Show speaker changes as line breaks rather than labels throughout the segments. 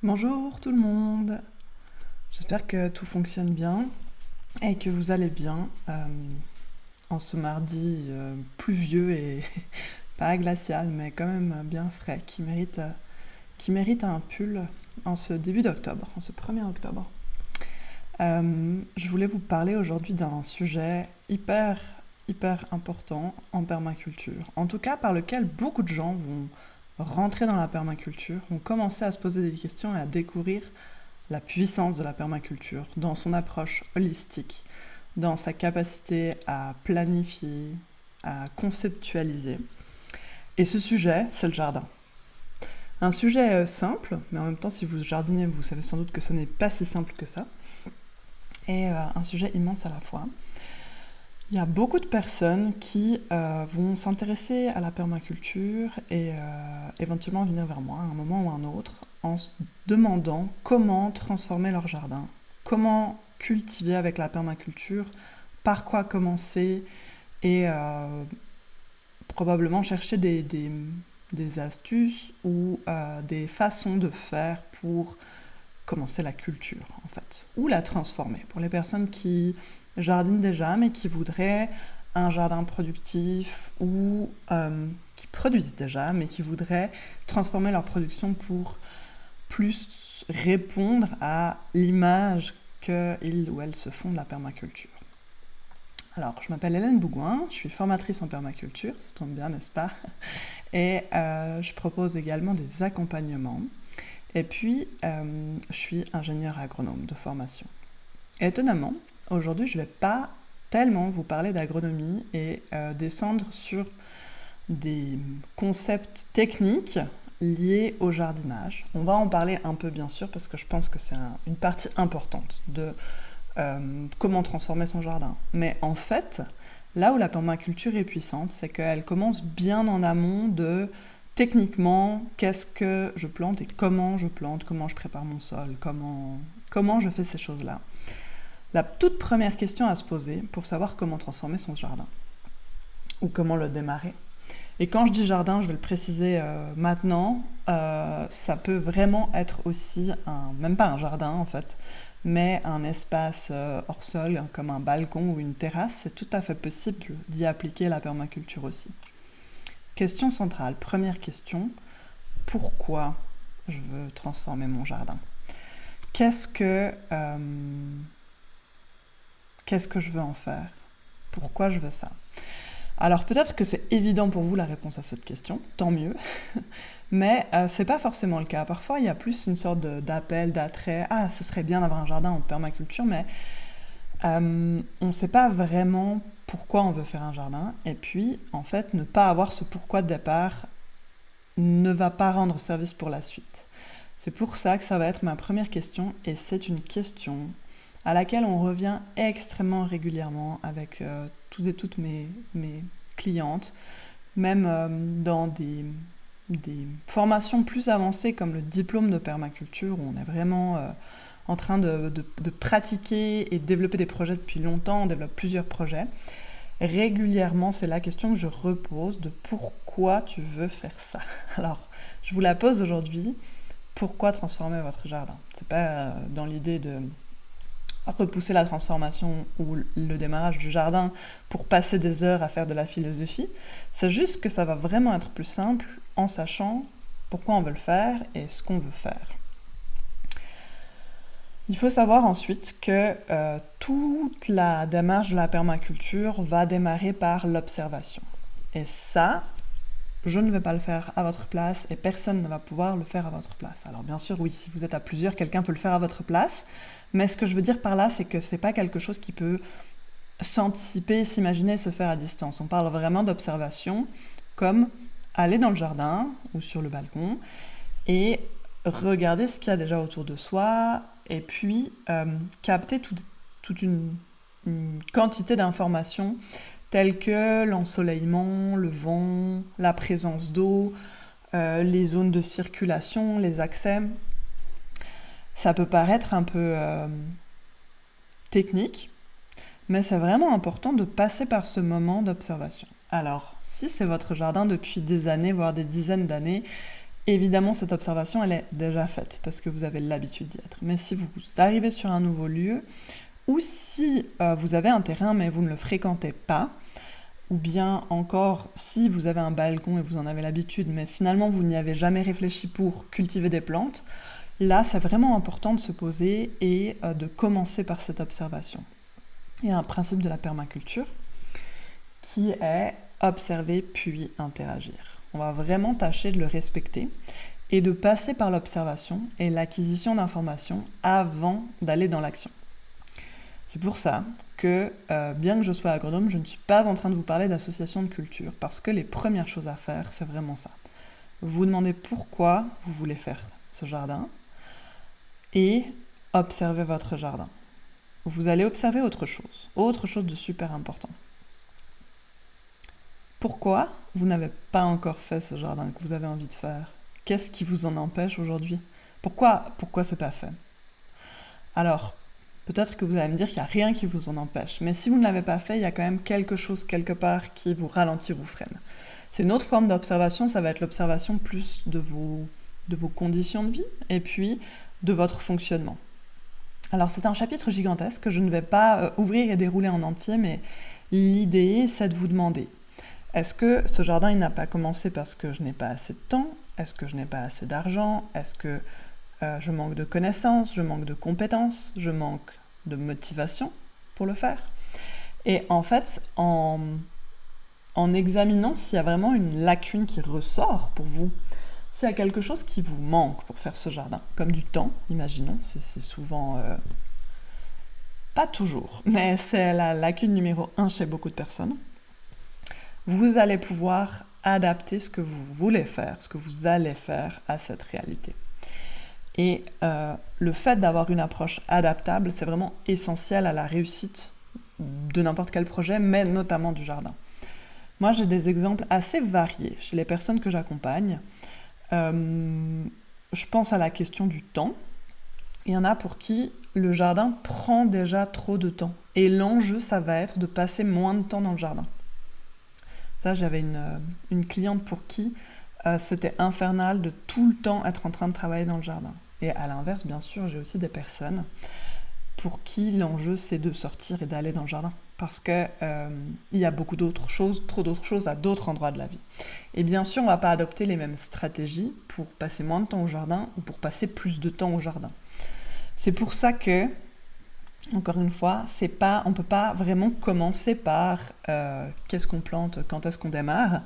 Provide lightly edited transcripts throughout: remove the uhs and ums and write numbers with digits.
Bonjour tout le monde, j'espère que tout fonctionne bien et que vous allez bien en ce mardi pluvieux et pas glacial mais quand même bien frais qui mérite un pull en ce début d'octobre, en ce 1er octobre. Je voulais vous parler aujourd'hui d'un sujet hyper important en permaculture, en tout cas par lequel beaucoup de gens vont rentrer dans la permaculture, vont commencer à se poser des questions et à découvrir la puissance de la permaculture dans son approche holistique, dans sa capacité à planifier, à conceptualiser. Et ce sujet, c'est le jardin. Un sujet simple, mais en même temps, si vous jardinez, vous savez sans doute que ce n'est pas si simple que ça. Et un sujet immense à la fois. Il y a beaucoup de personnes qui vont s'intéresser à la permaculture et éventuellement venir vers moi à un moment ou un autre en se demandant comment transformer leur jardin, comment cultiver avec la permaculture, par quoi commencer et probablement chercher des astuces ou des façons de faire pour commencer la culture en fait, ou la transformer. Pour les personnes qui jardinent déjà mais qui voudraient un jardin productif ou qui produisent déjà mais qui voudraient transformer leur production pour plus répondre à l'image qu'ils ou elles se font de la permaculture. Alors, je m'appelle Hélène Bougouin, je suis formatrice en permaculture, ça tombe bien, n'est-ce pas? Et je propose également des accompagnements. Et puis, je suis ingénieure agronome de formation. Et étonnamment, aujourd'hui, je ne vais pas tellement vous parler d'agronomie et descendre sur des concepts techniques liés au jardinage. On va en parler un peu, bien sûr, parce que je pense que c'est une partie importante de comment transformer son jardin. Mais en fait, là où la permaculture est puissante, c'est qu'elle commence bien en amont de techniquement, qu'est-ce que je plante et comment je plante, comment je prépare mon sol, comment je fais ces choses-là. La toute première question à se poser pour savoir comment transformer son jardin ou comment le démarrer. Et quand je dis jardin, je vais le préciser maintenant, ça peut vraiment être aussi, même pas un jardin en fait, mais un espace hors sol comme un balcon ou une terrasse, c'est tout à fait possible d'y appliquer la permaculture aussi. Question centrale, première question, pourquoi je veux transformer mon jardin? Qu'est-ce que je veux en faire? Pourquoi je veux ça? Alors peut-être que c'est évident pour vous la réponse à cette question, tant mieux, mais c'est pas forcément le cas. Parfois il y a plus une sorte d'appel, d'attrait, ce serait bien d'avoir un jardin en permaculture, mais on ne sait pas vraiment pourquoi on veut faire un jardin, et puis en fait ne pas avoir ce pourquoi de départ ne va pas rendre service pour la suite. C'est pour ça que ça va être ma première question, et c'est une question à laquelle on revient extrêmement régulièrement avec toutes et toutes mes clientes, même dans des formations plus avancées comme le diplôme de permaculture, où on est vraiment en train de pratiquer et de développer des projets depuis longtemps, on développe plusieurs projets. Régulièrement, c'est la question que je repose de pourquoi tu veux faire ça. Alors, je vous la pose aujourd'hui. Pourquoi transformer votre jardin? C'est pas dans l'idée de repousser la transformation ou le démarrage du jardin pour passer des heures à faire de la philosophie. C'est juste que ça va vraiment être plus simple en sachant pourquoi on veut le faire et ce qu'on veut faire. Il faut savoir ensuite que toute la démarche de la permaculture va démarrer par l'observation. Et ça, je ne vais pas le faire à votre place et personne ne va pouvoir le faire à votre place. Alors bien sûr, oui, si vous êtes à plusieurs, quelqu'un peut le faire à votre place, mais ce que je veux dire par là, c'est que c'est pas quelque chose qui peut s'anticiper, s'imaginer, se faire à distance. On parle vraiment d'observation, comme aller dans le jardin ou sur le balcon et regarder ce qu'il y a déjà autour de soi et puis capter toute une quantité d'informations telles que l'ensoleillement, le vent, la présence d'eau, les zones de circulation, les accès. Ça peut paraître un peu technique, mais c'est vraiment important de passer par ce moment d'observation. Alors, si c'est votre jardin depuis des années, voire des dizaines d'années, évidemment, cette observation, elle est déjà faite parce que vous avez l'habitude d'y être. Mais si vous arrivez sur un nouveau lieu, ou si vous avez un terrain mais vous ne le fréquentez pas, ou bien encore si vous avez un balcon et vous en avez l'habitude, mais finalement vous n'y avez jamais réfléchi pour cultiver des plantes, là c'est vraiment important de se poser et de commencer par cette observation. Il y a un principe de la permaculture qui est observer puis interagir. On va vraiment tâcher de le respecter et de passer par l'observation et l'acquisition d'informations avant d'aller dans l'action. C'est pour ça que, bien que je sois agronome, je ne suis pas en train de vous parler d'association de culture, parce que les premières choses à faire, c'est vraiment ça. Vous vous demandez pourquoi vous voulez faire ce jardin et observez votre jardin. Vous allez observer autre chose de super important. Pourquoi vous n'avez pas encore fait ce jardin que vous avez envie de faire ? Qu'est-ce qui vous en empêche aujourd'hui ? Pourquoi c'est pas fait ? Alors, peut-être que vous allez me dire qu'il n'y a rien qui vous en empêche, mais si vous ne l'avez pas fait, il y a quand même quelque chose quelque part qui vous ralentit ou freine. C'est une autre forme d'observation, ça va être l'observation plus de vos conditions de vie et puis de votre fonctionnement. Alors c'est un chapitre gigantesque que je ne vais pas ouvrir et dérouler en entier, mais l'idée c'est de vous demander, est-ce que ce jardin il n'a pas commencé parce que je n'ai pas assez de temps ? Est-ce que je n'ai pas assez d'argent ? Est-ce que je manque de connaissances, je manque de compétences, je manque de motivation pour le faire. Et en fait, en examinant s'il y a vraiment une lacune qui ressort pour vous, s'il y a quelque chose qui vous manque pour faire ce jardin, comme du temps, imaginons, c'est souvent, pas toujours, mais c'est la lacune numéro 1 chez beaucoup de personnes, vous allez pouvoir adapter ce que vous voulez faire, ce que vous allez faire à cette réalité. Et le fait d'avoir une approche adaptable, c'est vraiment essentiel à la réussite de n'importe quel projet, mais notamment du jardin. Moi, j'ai des exemples assez variés chez les personnes que j'accompagne. Je pense à la question du temps. Il y en a pour qui le jardin prend déjà trop de temps. Et l'enjeu, ça va être de passer moins de temps dans le jardin. Ça, j'avais une cliente pour qui c'était infernal de tout le temps être en train de travailler dans le jardin. Et à l'inverse, bien sûr, j'ai aussi des personnes pour qui l'enjeu, c'est de sortir et d'aller dans le jardin. Parce qu'il y a beaucoup d'autres choses, trop d'autres choses à d'autres endroits de la vie. Et bien sûr, on ne va pas adopter les mêmes stratégies pour passer moins de temps au jardin ou pour passer plus de temps au jardin. C'est pour ça que, encore une fois, on ne peut pas vraiment commencer par qu'est-ce qu'on plante, quand est-ce qu'on démarre,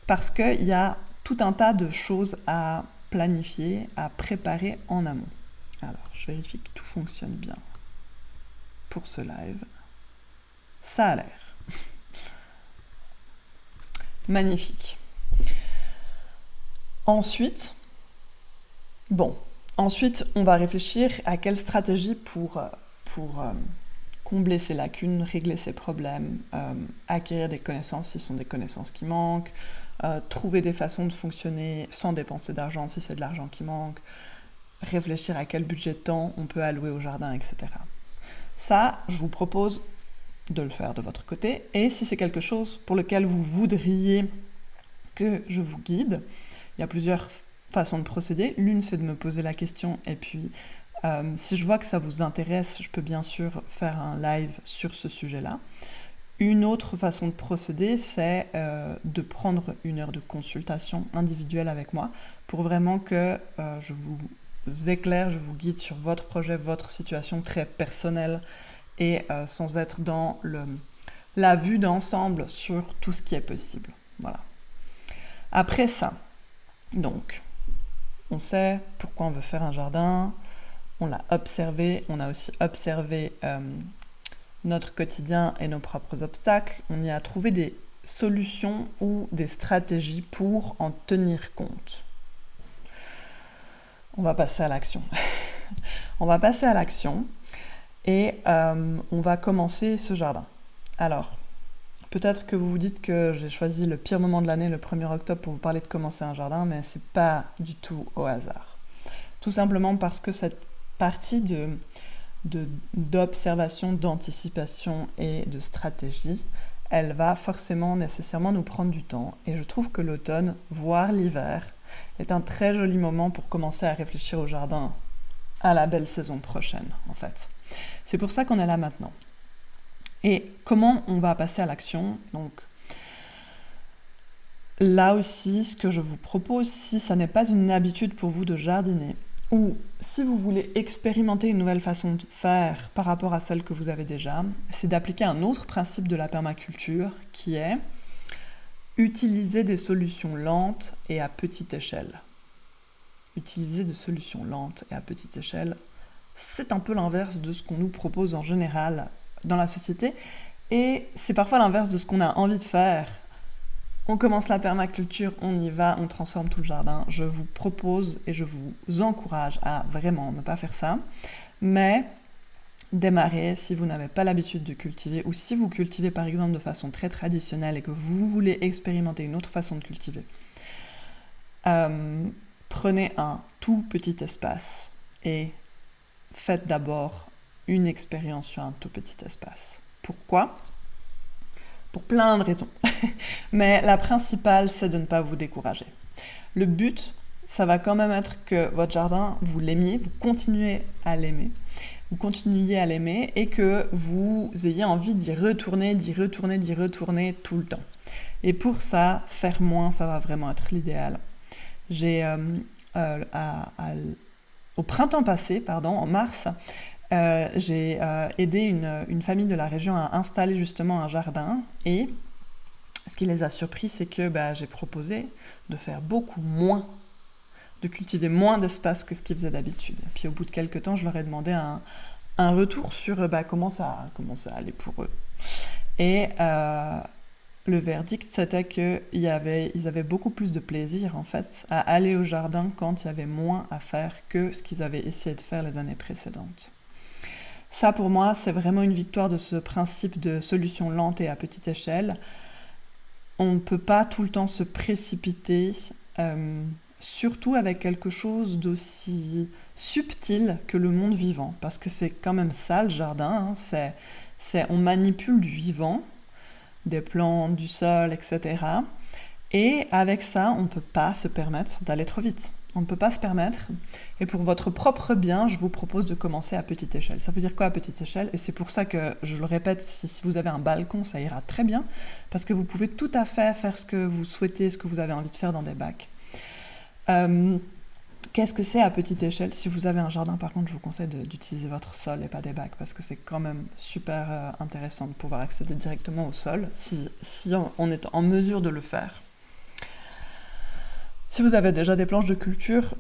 parce qu'il y a tout un tas de choses à planifier, à préparer en amont. Alors, je vérifie que tout fonctionne bien pour ce live. Ça a l'air. Magnifique. Ensuite, on va réfléchir à quelle stratégie pour combler ces lacunes, régler ces problèmes, acquérir des connaissances si ce sont des connaissances qui manquent, trouver des façons de fonctionner sans dépenser d'argent si c'est de l'argent qui manque, réfléchir à quel budget de temps on peut allouer au jardin, etc. Ça, je vous propose de le faire de votre côté. Et si c'est quelque chose pour lequel vous voudriez que je vous guide, il y a plusieurs façons de procéder. L'une, c'est de me poser la question et puis si je vois que ça vous intéresse, je peux bien sûr faire un live sur ce sujet-là. Une autre façon de procéder, c'est de prendre une heure de consultation individuelle avec moi pour vraiment que je vous éclaire, je vous guide sur votre projet, votre situation très personnelle et sans être dans la vue d'ensemble sur tout ce qui est possible. Voilà. Après ça, donc, on sait pourquoi on veut faire un jardin, on l'a observé, on a aussi observé notre quotidien et nos propres obstacles, on y a trouvé des solutions ou des stratégies pour en tenir compte. On va passer à l'action. On va passer à l'action et on va commencer ce jardin. Alors, peut-être que vous vous dites que j'ai choisi le pire moment de l'année, le 1er octobre, pour vous parler de commencer un jardin, mais c'est pas du tout au hasard. Tout simplement parce que cette partie d'observation, d'anticipation et de stratégie, elle va forcément, nécessairement nous prendre du temps. Et je trouve que l'automne, voire l'hiver, est un très joli moment pour commencer à réfléchir au jardin à la belle saison prochaine, en fait. C'est pour ça qu'on est là maintenant. Et comment on va passer à l'action? Donc, là aussi, ce que je vous propose, si ça n'est pas une habitude pour vous de jardiner, ou si vous voulez expérimenter une nouvelle façon de faire par rapport à celle que vous avez déjà, c'est d'appliquer un autre principe de la permaculture qui est utiliser des solutions lentes et à petite échelle. Utiliser des solutions lentes et à petite échelle, c'est un peu l'inverse de ce qu'on nous propose en général dans la société, et c'est parfois l'inverse de ce qu'on a envie de faire. On commence la permaculture, on y va, on transforme tout le jardin. Je vous propose et je vous encourage à vraiment ne pas faire ça, mais démarrer si vous n'avez pas l'habitude de cultiver, ou si vous cultivez par exemple de façon très traditionnelle et que vous voulez expérimenter une autre façon de cultiver. Prenez un tout petit espace et faites d'abord une expérience sur un tout petit espace. Pourquoi ? Pour plein de raisons. Mais la principale, c'est de ne pas vous décourager. Le but, ça va quand même être que votre jardin, vous l'aimiez, vous continuez à l'aimer. Vous continuiez à l'aimer et que vous ayez envie d'y retourner tout le temps. Et pour ça, faire moins, ça va vraiment être l'idéal. J'ai, au printemps passé, en mars, j'ai aidé une famille de la région à installer justement un jardin, et ce qui les a surpris, c'est que j'ai proposé de faire beaucoup moins, de cultiver moins d'espace que ce qu'ils faisaient d'habitude. Et puis au bout de quelques temps, je leur ai demandé un retour sur comment ça allait pour eux. Et le verdict, c'était qu'ils avaient beaucoup plus de plaisir en fait à aller au jardin quand il y avait moins à faire que ce qu'ils avaient essayé de faire les années précédentes. Ça, pour moi, c'est vraiment une victoire de ce principe de solution lente et à petite échelle. On ne peut pas tout le temps se précipiter, surtout avec quelque chose d'aussi subtil que le monde vivant, parce que c'est quand même ça le jardin, hein, on manipule du vivant, des plantes, du sol, etc. Et avec ça, on ne peut pas se permettre d'aller trop vite. On ne peut pas se permettre. Et pour votre propre bien, je vous propose de commencer à petite échelle. Ça veut dire quoi à petite échelle ? Et c'est pour ça que, je le répète, si vous avez un balcon, ça ira très bien, parce que vous pouvez tout à fait faire ce que vous souhaitez, ce que vous avez envie de faire dans des bacs. Qu'est-ce que c'est à petite échelle ? Si vous avez un jardin, par contre, je vous conseille d'utiliser votre sol et pas des bacs, parce que c'est quand même super intéressant de pouvoir accéder directement au sol, si on est en mesure de le faire. Si vous avez déjà des planches de culture,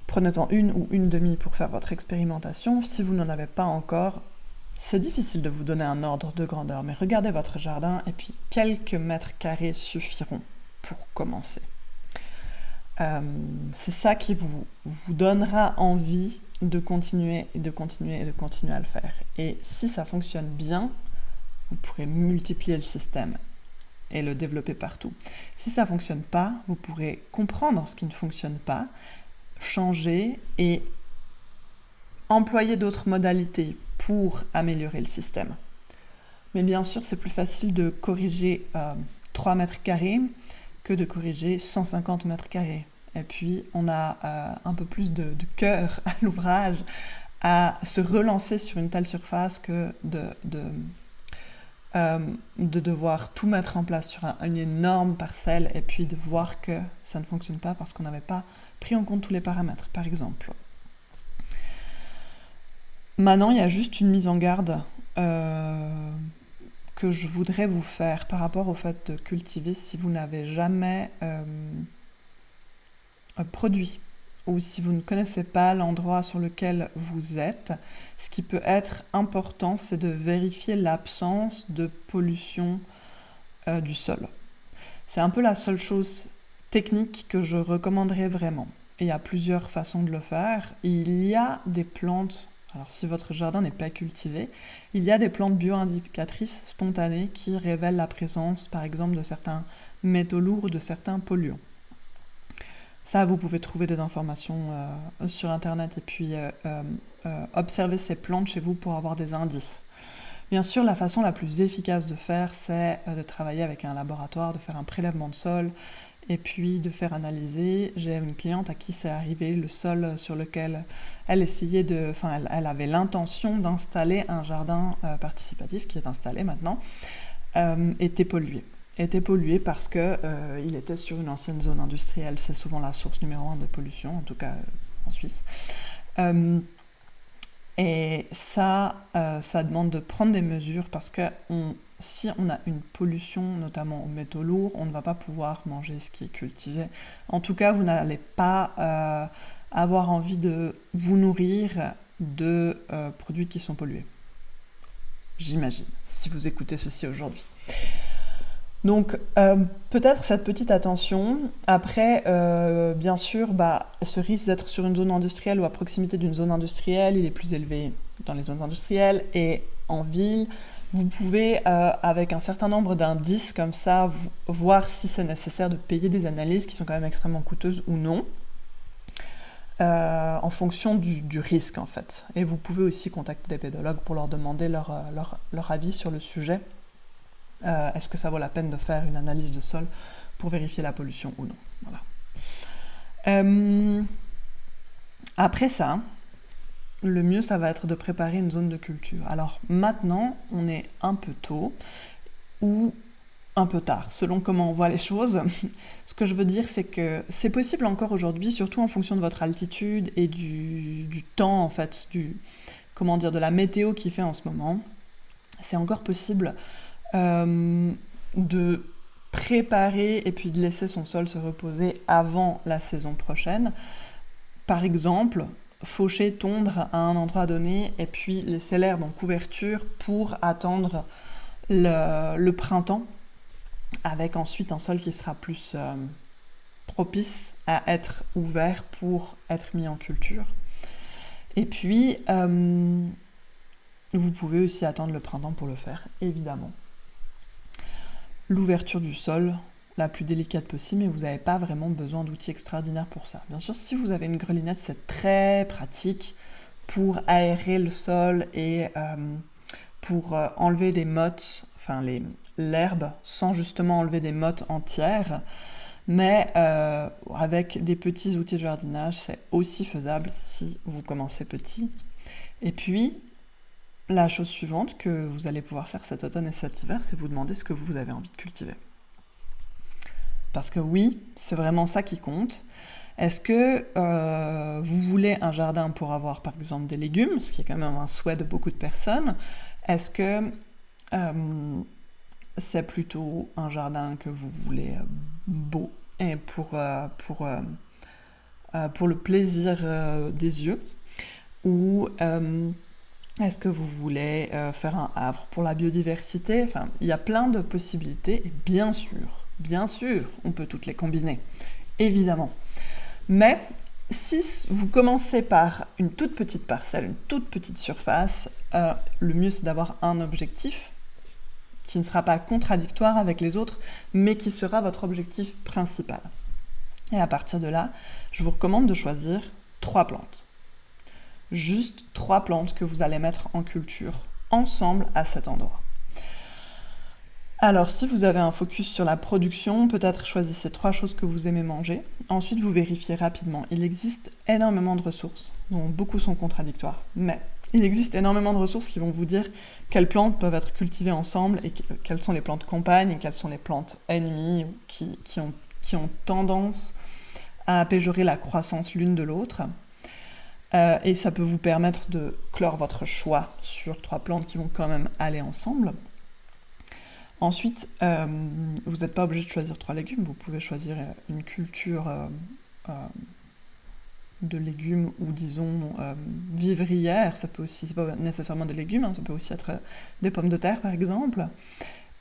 prenez-en une ou une demi pour faire votre expérimentation. Si vous n'en avez pas encore, c'est difficile de vous donner un ordre de grandeur, mais regardez votre jardin et puis quelques mètres carrés suffiront pour commencer. C'est ça qui vous donnera envie de continuer à le faire. Et si ça fonctionne bien, vous pourrez multiplier le système et le développer partout. Si ça ne fonctionne pas, vous pourrez comprendre ce qui ne fonctionne pas, changer et employer d'autres modalités pour améliorer le système. Mais bien sûr, c'est plus facile de corriger 3 mètres carrés que de corriger 150 mètres carrés. Et puis, on a un peu plus de cœur à l'ouvrage à se relancer sur une telle surface que de devoir tout mettre en place sur une énorme parcelle et puis de voir que ça ne fonctionne pas parce qu'on n'avait pas pris en compte tous les paramètres, par exemple. Maintenant, il y a juste une mise en garde que je voudrais vous faire par rapport au fait de cultiver si vous n'avez jamais produit ou si vous ne connaissez pas l'endroit sur lequel vous êtes. Ce qui peut être important, c'est de vérifier l'absence de pollution du sol. C'est un peu la seule chose technique que je recommanderais vraiment. Et il y a plusieurs façons de le faire. Il y a des plantes, alors si votre jardin n'est pas cultivé, il y a des plantes bioindicatrices spontanées qui révèlent la présence, par exemple, de certains métaux lourds ou de certains polluants. Ça, vous pouvez trouver des informations sur Internet et puis observer ces plantes chez vous pour avoir des indices. Bien sûr, la façon la plus efficace de faire, c'est de travailler avec un laboratoire, de faire un prélèvement de sol et puis de faire analyser. J'ai une cliente à qui c'est arrivé, le sol sur lequel elle essayait elle avait l'intention d'installer un jardin participatif, qui est installé maintenant, était pollué parce que il était sur une ancienne zone industrielle. C'est souvent la source numéro 1 de pollution, en tout cas en Suisse. Et ça demande de prendre des mesures parce que si on a une pollution, notamment aux métaux lourds, on ne va pas pouvoir manger ce qui est cultivé. En tout cas, vous n'allez pas avoir envie de vous nourrir de produits qui sont pollués. J'imagine, si vous écoutez ceci aujourd'hui. Donc, peut-être cette petite attention. Après, bien sûr, ce risque d'être sur une zone industrielle ou à proximité d'une zone industrielle, il est plus élevé dans les zones industrielles et en ville. Vous pouvez, avec un certain nombre d'indices comme ça, voir si c'est nécessaire de payer des analyses qui sont quand même extrêmement coûteuses ou non, en fonction du risque en fait. Et vous pouvez aussi contacter des pédologues pour leur demander leur avis sur le sujet. Est-ce que ça vaut la peine de faire une analyse de sol pour vérifier la pollution ou non. Voilà. Après ça, le mieux, ça va être de préparer une zone de culture. Alors maintenant, on est un peu tôt ou un peu tard, selon comment on voit les choses. Ce que je veux dire, c'est que c'est possible encore aujourd'hui, surtout en fonction de votre altitude et du temps, en fait, de la météo qu'il fait en ce moment. C'est encore possible de préparer et puis de laisser son sol se reposer avant la saison prochaine. Par exemple, faucher, tondre à un endroit donné et puis laisser l'herbe en couverture pour attendre le printemps, avec ensuite un sol qui sera plus propice à être ouvert pour être mis en culture. Et puis, vous pouvez aussi attendre le printemps pour le faire, évidemment. L'ouverture du sol, la plus délicate possible, mais vous n'avez pas vraiment besoin d'outils extraordinaires pour ça. Bien sûr, si vous avez une grelinette, c'est très pratique pour aérer le sol et pour enlever des mottes, l'herbe, sans justement enlever des mottes entières. Mais avec des petits outils de jardinage, c'est aussi faisable si vous commencez petit. Et puis, la chose suivante que vous allez pouvoir faire cet automne et cet hiver, c'est vous demander ce que vous avez envie de cultiver. Parce que oui, c'est vraiment ça qui compte. Est-ce que vous voulez un jardin pour avoir par exemple des légumes, ce qui est quand même un souhait de beaucoup de personnes? Est-ce que c'est plutôt un jardin que vous voulez beau et pour le plaisir des yeux? Ou est-ce que vous voulez faire un havre pour la biodiversité? Enfin, il y a plein de possibilités et bien sûr, on peut toutes les combiner, évidemment. Mais si vous commencez par une toute petite parcelle, une toute petite surface, le mieux c'est d'avoir un objectif qui ne sera pas contradictoire avec les autres, mais qui sera votre objectif principal. Et à partir de là, je vous recommande de choisir 3 plantes. Juste 3 plantes que vous allez mettre en culture ensemble à cet endroit. Alors, si vous avez un focus sur la production, peut-être choisissez 3 choses que vous aimez manger. Ensuite, vous vérifiez rapidement. Il existe énormément de ressources, dont beaucoup sont contradictoires, mais il existe énormément de ressources qui vont vous dire quelles plantes peuvent être cultivées ensemble et quelles sont les plantes compagnes et quelles sont les plantes ennemies qui ont tendance à péjorer la croissance l'une de l'autre. Et ça peut vous permettre de clore votre choix sur 3 plantes qui vont quand même aller ensemble. Ensuite, vous n'êtes pas obligé de choisir 3 légumes, vous pouvez choisir une culture de légumes ou disons vivrière, c'est pas nécessairement des légumes, ça peut aussi être des pommes de terre par exemple,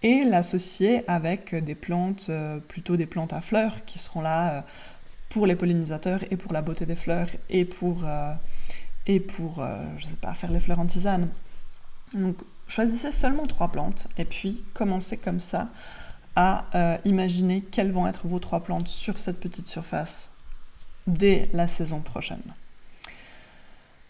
et l'associer avec des plantes, plutôt des plantes à fleurs qui seront là pour les pollinisateurs et pour la beauté des fleurs et pour faire les fleurs en tisane. Donc choisissez seulement 3 plantes et puis commencez comme ça à imaginer quelles vont être vos 3 plantes sur cette petite surface dès la saison prochaine.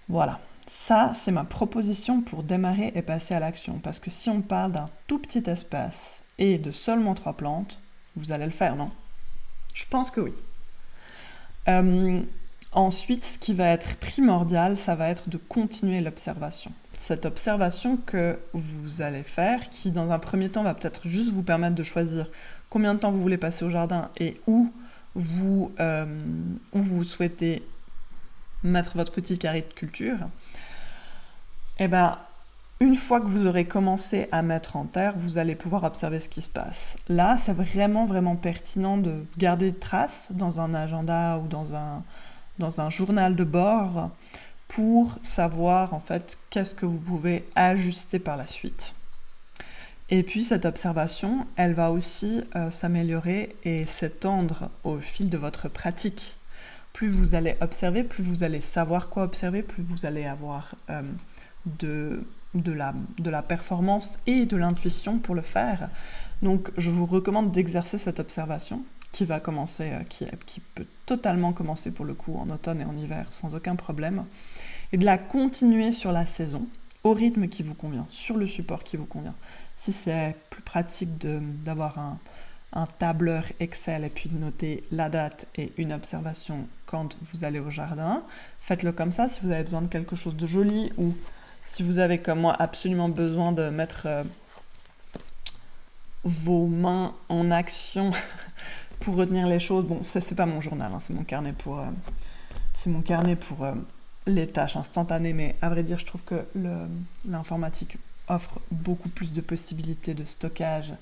Voilà, ça c'est ma proposition pour démarrer et passer à l'action. Parce que si on parle d'un tout petit espace et de seulement 3 plantes, vous allez le faire, non ? Je pense que oui. Euh, Ensuite, ce qui va être primordial, ça va être de continuer l'observation. Cette observation que vous allez faire, qui dans un premier temps va peut-être juste vous permettre de choisir combien de temps vous voulez passer au jardin et où vous souhaitez mettre votre petit carré de culture, et ben, une fois que vous aurez commencé à mettre en terre, vous allez pouvoir observer ce qui se passe. Là, c'est vraiment, vraiment pertinent de garder des traces dans un agenda ou dans un journal de bord pour savoir en fait qu'est-ce que vous pouvez ajuster par la suite. Et puis cette observation, elle va aussi s'améliorer et s'étendre au fil de votre pratique. Plus vous allez observer, plus vous allez savoir quoi observer, plus vous allez avoir de la performance et de l'intuition pour le faire. Donc je vous recommande d'exercer cette observation qui va commencer, qui peut totalement commencer pour le coup en automne et en hiver sans aucun problème, et de la continuer sur la saison, au rythme qui vous convient, sur le support qui vous convient. Si c'est plus pratique d'avoir un tableur Excel et puis de noter la date et une observation quand vous allez au jardin, faites-le comme ça. Si vous avez besoin de quelque chose de joli ou si vous avez comme moi absolument besoin de mettre vos mains en action pour retenir les choses, bon, ça c'est pas mon journal, hein, c'est mon carnet pour les tâches instantanées, mais à vrai dire, je trouve que l'informatique offre beaucoup plus de possibilités de stockage.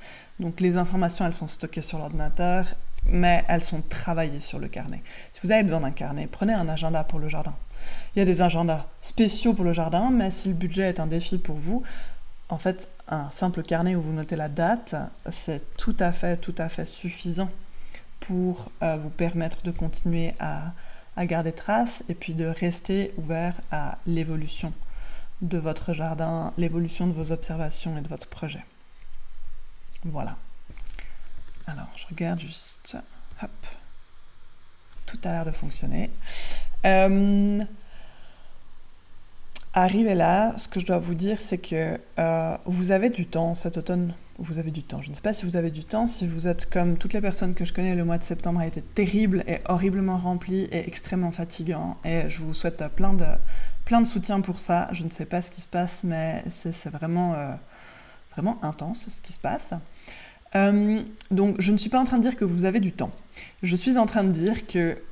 Donc les informations, elles sont stockées sur l'ordinateur, mais elles sont travaillées sur le carnet. Si vous avez besoin d'un carnet, prenez un agenda pour le jardin. Il y a des agendas spéciaux pour le jardin, mais si le budget est un défi pour vous, en fait, un simple carnet où vous notez la date, c'est tout à fait suffisant pour vous permettre de continuer à garder trace et puis de rester ouvert à l'évolution de votre jardin, l'évolution de vos observations et de votre projet. Voilà. Alors, je regarde juste. Hop. Tout a l'air de fonctionner. Arrivé là, ce que je dois vous dire, c'est que vous avez du temps cet automne. Vous avez du temps. Je ne sais pas si vous avez du temps. Si vous êtes comme toutes les personnes que je connais, le mois de septembre a été terrible et horriblement rempli et extrêmement fatigant. Et je vous souhaite plein de soutien pour ça. Je ne sais pas ce qui se passe, mais c'est vraiment intense ce qui se passe. Donc, je ne suis pas en train de dire que vous avez du temps. Je suis en train de dire que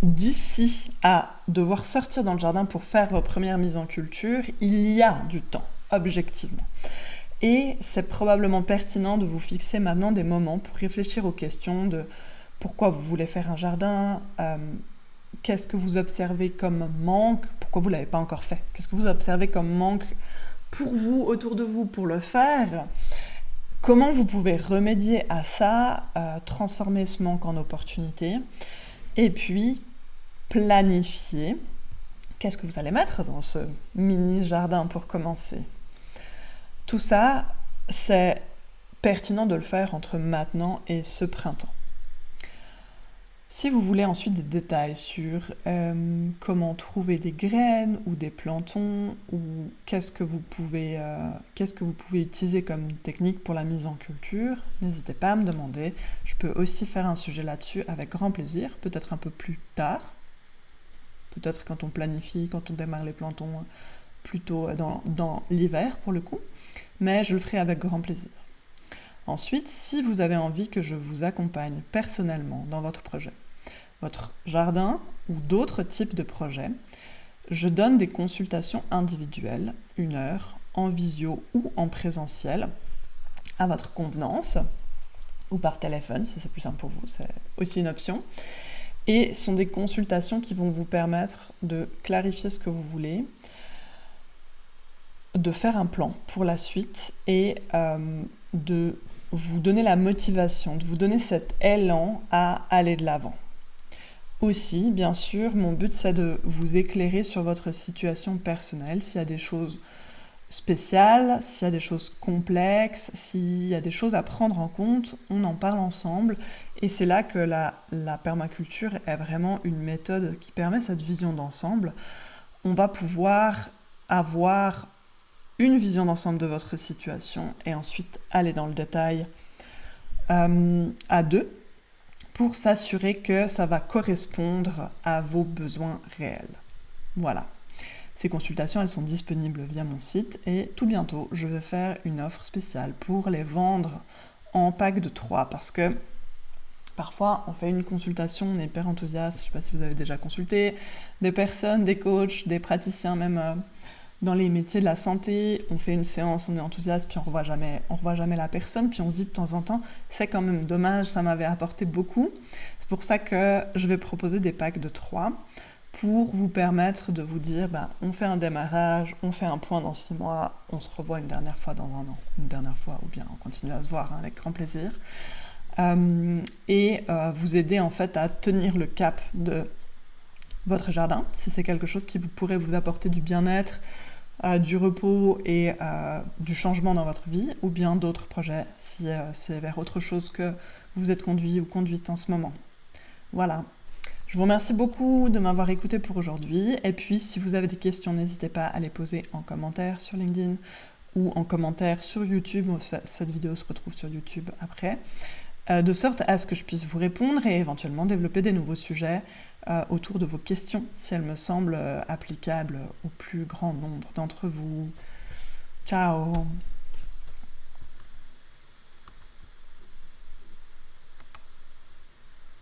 d'ici à devoir sortir dans le jardin pour faire vos premières mises en culture, il y a du temps, objectivement. Et c'est probablement pertinent de vous fixer maintenant des moments pour réfléchir aux questions de pourquoi vous voulez faire un jardin, qu'est-ce que vous observez comme manque, pourquoi vous ne l'avez pas encore fait, qu'est-ce que vous observez comme manque pour vous, autour de vous, pour le faire, comment vous pouvez remédier à ça, transformer ce manque en opportunité, et puis planifier qu'est-ce que vous allez mettre dans ce mini-jardin pour commencer. Tout ça, c'est pertinent de le faire entre maintenant et ce printemps. Si vous voulez ensuite des détails sur comment trouver des graines ou des plantons ou qu'est-ce que vous pouvez utiliser comme technique pour la mise en culture, n'hésitez pas à me demander. Je peux aussi faire un sujet là-dessus avec grand plaisir, peut-être un peu plus tard, peut-être quand on planifie, quand on démarre les plantons, plutôt dans l'hiver pour le coup, mais je le ferai avec grand plaisir. Ensuite, si vous avez envie que je vous accompagne personnellement dans votre projet, votre jardin ou d'autres types de projets, je donne des consultations individuelles, 1 heure, en visio ou en présentiel, à votre convenance, ou par téléphone, si c'est plus simple pour vous, c'est aussi une option. Et ce sont des consultations qui vont vous permettre de clarifier ce que vous voulez, de faire un plan pour la suite et de vous donner la motivation, de vous donner cet élan à aller de l'avant. Aussi, bien sûr, mon but c'est de vous éclairer sur votre situation personnelle, s'il y a des choses spéciales, s'il y a des choses complexes, s'il y a des choses à prendre en compte, on en parle ensemble. Et c'est là que la permaculture est vraiment une méthode qui permet cette vision d'ensemble. On va pouvoir avoir une vision d'ensemble de votre situation et ensuite aller dans le détail à deux pour s'assurer que ça va correspondre à vos besoins réels. Voilà. Ces consultations, elles sont disponibles via mon site et tout bientôt, je vais faire une offre spéciale pour les vendre en pack de 3 parce que parfois, on fait une consultation, on est hyper enthousiaste, je ne sais pas si vous avez déjà consulté, des personnes, des coachs, des praticiens même dans les métiers de la santé, on fait une séance, on est enthousiaste, puis on revoit jamais la personne, puis on se dit de temps en temps, c'est quand même dommage, ça m'avait apporté beaucoup. C'est pour ça que je vais proposer des packs de 3 pour vous permettre de vous dire, on fait un démarrage, on fait un point dans 6 mois, on se revoit une dernière fois dans 1 an, une dernière fois, ou bien on continue à se voir avec grand plaisir. Et vous aider en fait à tenir le cap de votre jardin, si c'est quelque chose qui pourrait vous apporter du bien-être, du repos et du changement dans votre vie, ou bien d'autres projets, si c'est vers autre chose que vous êtes conduit ou conduite en ce moment. Voilà. Je vous remercie beaucoup de m'avoir écouté pour aujourd'hui, et puis si vous avez des questions, n'hésitez pas à les poser en commentaire sur LinkedIn ou en commentaire sur YouTube. Cette vidéo se retrouve sur YouTube après. De sorte à ce que je puisse vous répondre et éventuellement développer des nouveaux sujets autour de vos questions, si elles me semblent applicables au plus grand nombre d'entre vous. Ciao!